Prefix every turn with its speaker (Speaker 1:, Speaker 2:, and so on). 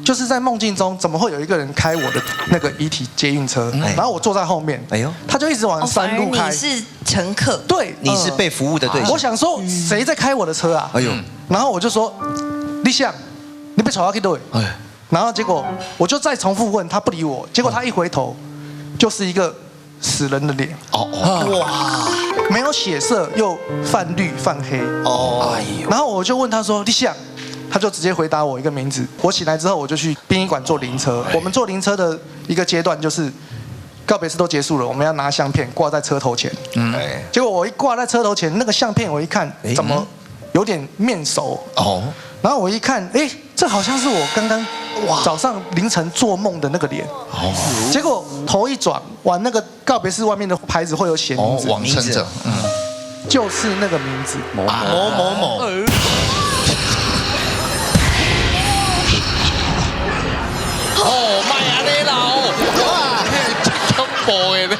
Speaker 1: 就是在梦境中，怎么会有一个人开我的那个遗体捷运车，然后我坐在后面，哎呦，他就一直往山路开。
Speaker 2: 你是乘客，
Speaker 1: 对，
Speaker 3: 你是被服务的对象。
Speaker 1: 我想说，谁在开我的车啊？哎呦，然后我就说，立项，你被吵到去对。哎，然后结果我就再重复问他，不理我。结果他一回头，就是一个死人的脸。哇，没有血色，又泛绿泛黑。哎呦，然后我就问他说，立项。他就直接回答我一个名字。我醒来之后，我就去殡仪馆做灵车。我们做灵车的一个阶段就是，告别式都结束了，我们要拿相片挂在车头前。结果我一挂在车头前，那个相片我一看，怎么有点面熟？然后我一看，这好像是我刚刚早上凌晨做梦的那个脸。结果头一转，往那个告别式外面的牌子会有写名字，
Speaker 4: 往生者，
Speaker 1: 就是那个名字，某某某。
Speaker 4: 哦，卖安尼啦哦，哇，恐怖的咧。